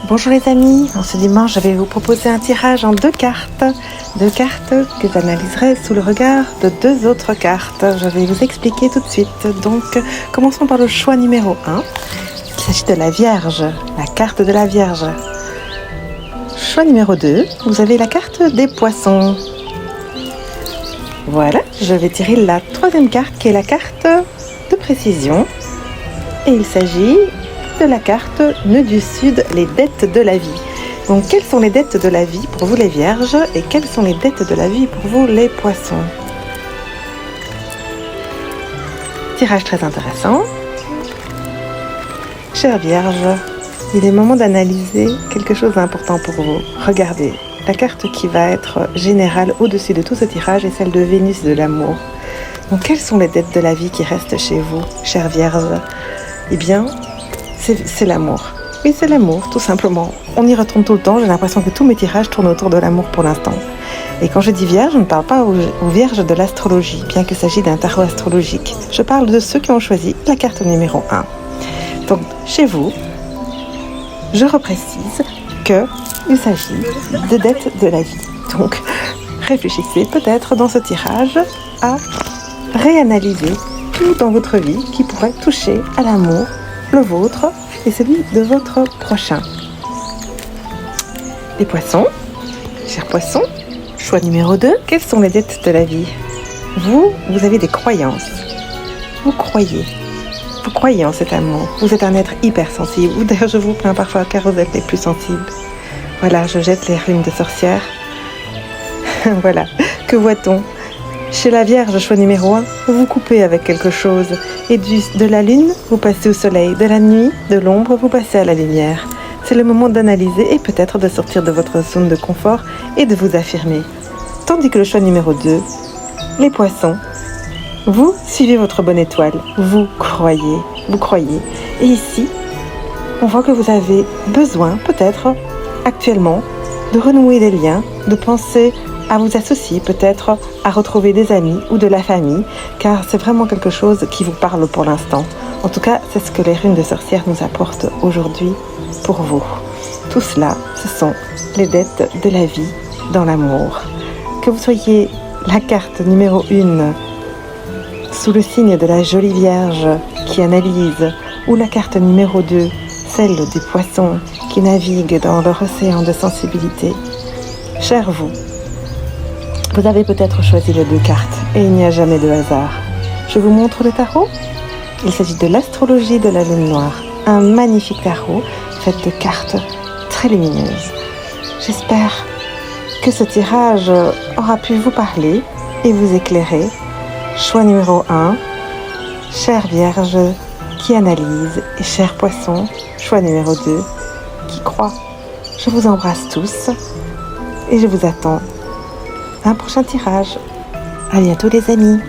Bonjour les amis, en ce dimanche je vais vous proposer un tirage en deux cartes que j'analyserai sous le regard de deux autres cartes. Je vais vous expliquer tout de suite. Donc commençons par le choix numéro 1. Il s'agit de la Vierge, la carte de la Vierge. Choix numéro 2, vous avez la carte des Poissons. Voilà, je vais tirer la troisième carte qui est la carte de précision. Et il s'agit de la carte Nœud du Sud, les dettes de la vie. Donc, quelles sont les dettes de la vie pour vous les Vierges et quelles sont les dettes de la vie pour vous les Poissons? Tirage très intéressant. Chère Vierge, il est moment d'analyser quelque chose d'important pour vous. Regardez, la carte qui va être générale au-dessus de tout ce tirage est celle de Vénus de l'amour. Donc, quelles sont les dettes de la vie qui restent chez vous, chère Vierge? Eh bien, c'est l'amour. Oui, c'est l'amour, tout simplement. On y retourne tout le temps. J'ai l'impression que tous mes tirages tournent autour de l'amour pour l'instant. Et quand je dis vierge, je ne parle pas aux vierges de l'astrologie, bien qu'il s'agisse d'un tarot astrologique. Je parle de ceux qui ont choisi la carte numéro 1. Donc, chez vous, je reprécise qu'il s'agit de dettes de la vie. Donc, réfléchissez peut-être dans ce tirage à réanalyser tout dans votre vie qui pourrait toucher à l'amour, le vôtre et celui de votre prochain. Les Poissons, chers Poissons, choix numéro 2, quelles sont les dettes de la vie? Vous avez des croyances. Vous croyez en cet amour. Vous êtes un être hypersensible. Ou d'ailleurs, je vous plains parfois car vous êtes les plus sensibles. Voilà, je jette les runes de sorcière. Voilà, que voit-on? Chez la Vierge, choix numéro 1, vous vous coupez avec quelque chose. Et de la lune, vous passez au soleil. De la nuit, de l'ombre, vous passez à la lumière. C'est le moment d'analyser et peut-être de sortir de votre zone de confort et de vous affirmer. Tandis que le choix numéro 2, les Poissons, vous suivez votre bonne étoile. Vous croyez. Et ici, on voit que vous avez besoin, peut-être, actuellement, de renouer des liens, de penser à vous associer, peut-être à retrouver des amis ou de la famille, car c'est vraiment quelque chose qui vous parle pour l'instant. En tout cas, c'est ce que les runes de sorcière nous apportent aujourd'hui pour vous. Tout cela, ce sont les dettes de la vie dans l'amour. Que vous soyez la carte numéro 1 sous le signe de la jolie Vierge qui analyse, ou la carte numéro 2, celle des Poissons qui naviguent dans leur océan de sensibilité, cher vous avez peut-être choisi les deux cartes et il n'y a jamais de hasard. Je vous montre le tarot. Il s'agit de l'astrologie de la lune noire, un magnifique tarot fait de cartes très lumineuses. J'espère que ce tirage aura pu vous parler et vous éclairer. Choix numéro 1, chère Vierge qui analyse, et cher Poisson, choix numéro 2, qui croit. Je vous embrasse tous et je vous attends un prochain tirage. À bientôt les amis.